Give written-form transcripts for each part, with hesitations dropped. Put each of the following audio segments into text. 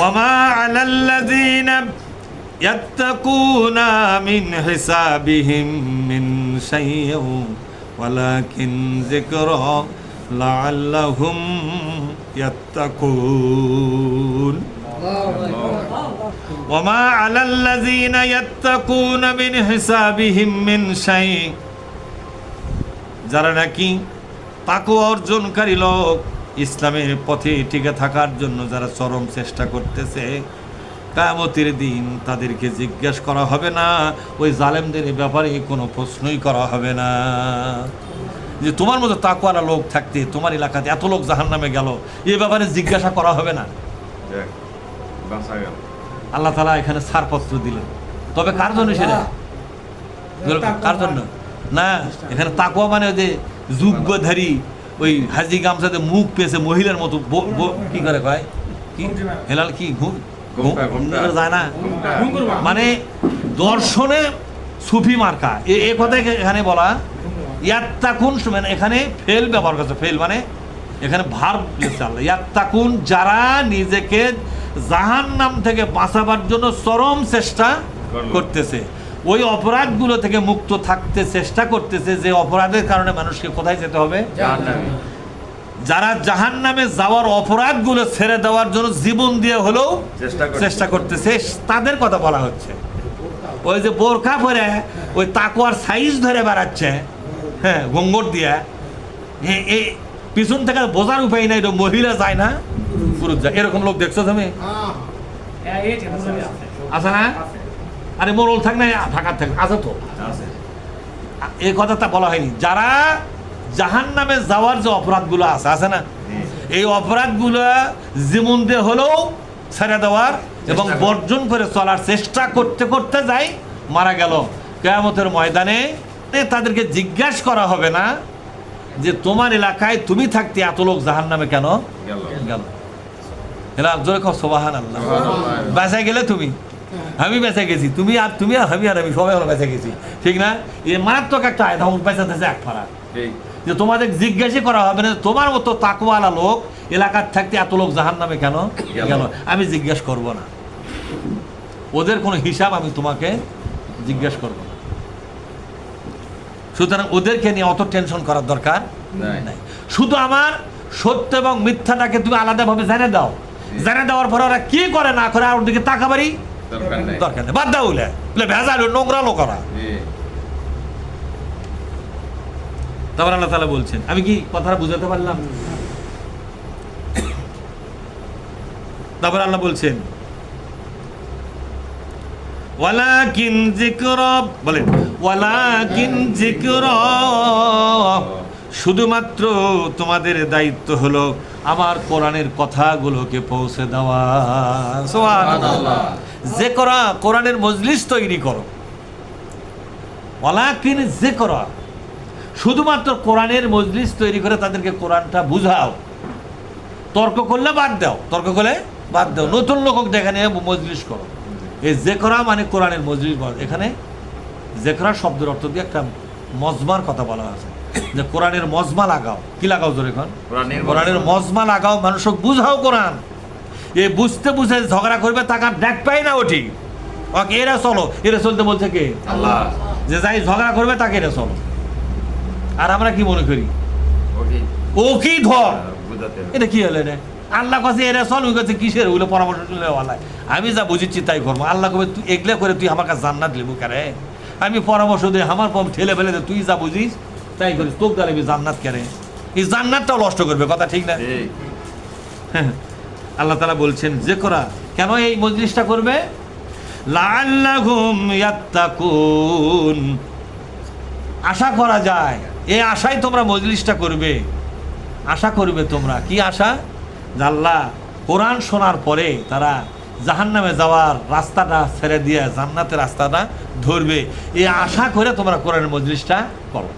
ওয়ামা আলাল্লাযীনা ইয়াত্তাকুনা মিন হিসাবিহিম মিন শাইইন ওয়ালাকিন যিকরা লাআল্লাহুম ইয়াত্তাকুন। ওয়ামা আলাল্লাযীনা ইয়াত্তাকুনা মিন হিসাবিহিম মিন শাইইন, যারা নাকি তাকওয়া অর্জনকারী লোক, ইসলামের পথে টিকে থাকার জন্য যারা চরম চেষ্টা করতেছে, কিয়ামতের দিন তাদেরকে জিজ্ঞেস করা হবে না, ওই জালেমদের ব্যাপারে কোনো প্রশ্নই করা হবে না যে তোমার মতো তাকওয়ালা লোক থাকতে তোমার এলাকাতে এত লোক জাহান্নামে গেল, এই ব্যাপারে জিজ্ঞাসা করা হবে না। আল্লাহ তাআলা এখানে ছাড়পত্র দিলেন। তবে কার জন্য সেটা? কার জন্য না, এখানে তাকওয়া মানে ওই যে যুগ্যধারী ওই হাজি গামছাতে মুখ পেয়েছে মহিলার মতো কি করে কয় কি হেলাল কি ঘুম যায় না, মানে দর্শনে সুফি মার্কা এ কথা এখানে বলা। ইয়াত্তাকুন মানে এখানে ফেল ব্যবহার করছে, ফেল মানে এখানে ভার্ব লিখছে আল্লাহ। ইয়াত্তাকুন যারা নিজেকে জাহান্নাম থেকে বাঁচাবার জন্য চরম চেষ্টা করতেছে, ওই অপরাধগুলো থেকে মুক্ত থাকতে চেষ্টা করতেছে, যে অপরাধের কারণে মানুষকে কোথায় যেতে হবে? জাহান্নামে। যারা জাহান্নামে যাওয়ার অপরাধগুলো ছেড়ে দেওয়ার জন্য জীবন দিয়ে হলেও চেষ্টা করতেছে, তাদের কথা বলা হচ্ছে। ওই যে বোরকা পরে ওই তাকওয়ার সাইজ ধরে বেড়াচ্ছে, হ্যাঁ, ঘঙ্গর দিয়া, এই পিছন থেকে বোঝার উপায় নাই, মহিলা যায় না পুরুষ যায়, এরকম লোক দেখছো তুমি? আছে না? আরে মোরল থাক না ঢাকার থাক আছে তো, এই কথাটা বলা হয়নি। যারা জাহান্নামে যাওয়ার যে অপরাধগুলো আছে না, এই অপরাধগুলো জীবন দিয়ে হলেও ছেড়ে দেওয়ার এবং বর্জন করে চলার চেষ্টা করতে করতে যাই মারা গেল, কিয়ামতের ময়দানে তাদেরকে জিজ্ঞাসা করা হবে না যে তোমার এলাকায় তুমি থাকতে এত লোক জাহান্নামে কেন গেল। এরা জোরে কও সুবহানাল্লাহ। বাঁচা গেলে তুমি, আমি বেঁচে গেছি, তুমি আর আমি সবাই বেঁচে গেছি, ঠিক না? এই মারাত্মক একটা আয়াত বেঁচে এক ফারা, যে তোমাদের জিজ্ঞাসা করা হবে না তোমার মতো তাকওয়ালা লোক এলাকার থাকতে এত লোক জাহান্নামে কেন গেল, আমি জিজ্ঞেস করব না, ওদের কোনো হিসাব আমি তোমাকে জিজ্ঞেস করব না। সুতরাং ওদেরকে নিয়ে অত টেনশন করার দরকার নাই। শুধু আমার সত্য এবং মিথ্যাটাকে তুমি আলাদাভাবে জেনে দাও, জেনে দেওয়ার পর ওরা কি করে না করে আর ওর দিকে তাকাবারই দরকার নেই, বাদ দাও, ভেজাল নোংরা লোকরা। তারপর আল্লাহ তাআলা বলছেন, আমি কি কথাটা বুঝাতে পারলাম? তারপর আল্লাহ বলছেন ওয়ালাকিন যিকরা, বলেন ওয়ালাকিন যিকরা, শুধুমাত্র তোমাদের দায়িত্ব হলো আমার কোরআনের কথাগুলোকে পৌঁছে দেওয়া। সুবহানাল্লাহ। যিকরা কোরআনের মজলিস তৈরি করো, ওয়ালাকিন যিকরা শুধুমাত্র কোরআনের মজলিস তৈরি করে তাদেরকে কোরআনটা বুঝাও। তর্ক করলে বাদ দাও, তর্ক করলে বাদ দাও, নতুন লোক ডেকে নিয়ে মজলিস করো। এই যিকরা মানে কোরআনের মজলিস। এখানে যিকরা শব্দের অর্থ দিয়ে একটা মজমার কথা বলা আছে, যে কোরআনের মজমা লাগাও। কি লাগাও জোরে এখন? কোরআনের মজমা লাগাও, মানুষকে বুঝাও কোরআন। এ বুঝতে বুঝে ঝগড়া করবে তাকে ডাক পাই না ওঠি, ওকে এরা চলো, এরা চলতে বলছে কে? আল্লাহ। যে যাই ঝগড়া করবে তাকে এরা চলো। আর আমরা কি মনে করি? ও কি ধর, এটা কি হলো রে? আল্লাহ কাছে এরা চল, ওই কাছে কিসের ওগুলো পরামর্শ নেওয়ালা? আমি যা বুঝেছি তাই করবো। আল্লাহ কবে তুই এগলে করে তুই আমার কাছে জান্নাত দিবি কারে? আমি পরামর্শ দিই, আমার পম ঠেলে ফেলে দে, তুই যা বুঝিস তাই করিস, তোকে দাঁড়াবি জান্নাত কেন? এই জান্নাতটাও নষ্ট করবে, কথা ঠিক না? আল্লাহ তাআলা বলছেন যিকরা কেন এই মজলিসটা করবে? লাআল্লাহুম ইয়াত্তাকুন, আশা করা যায় এই আশাই তোমরা মজলিসটা করবে। আশা করবে তোমরা, কি আশা? যে আল্লাহ কোরআন শোনার পরে তারা জাহান্নামে যাওয়ার রাস্তাটা ছেড়ে দিয়ে জান্নাতের রাস্তাটা ধরবে, এই আশা করে তোমরা কোরআনের মজলিসটা করো।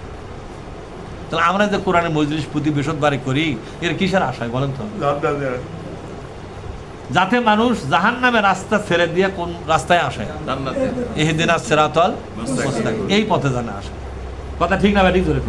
তাহলে আমরা যে কোরআনের মজলিস প্রতি বৃহস্পতিবারে করি, এর কিসের আশায় বলেন তো? যাতে মানুষ জাহান্নামের রাস্তা ছেড়ে দিয়ে কোন রাস্তায় আসে? ইহদিনাস সিরাতাল মুস্তাকিম, এই পথে জানা আসে। কথা ঠিক না? ঠিক জোরে।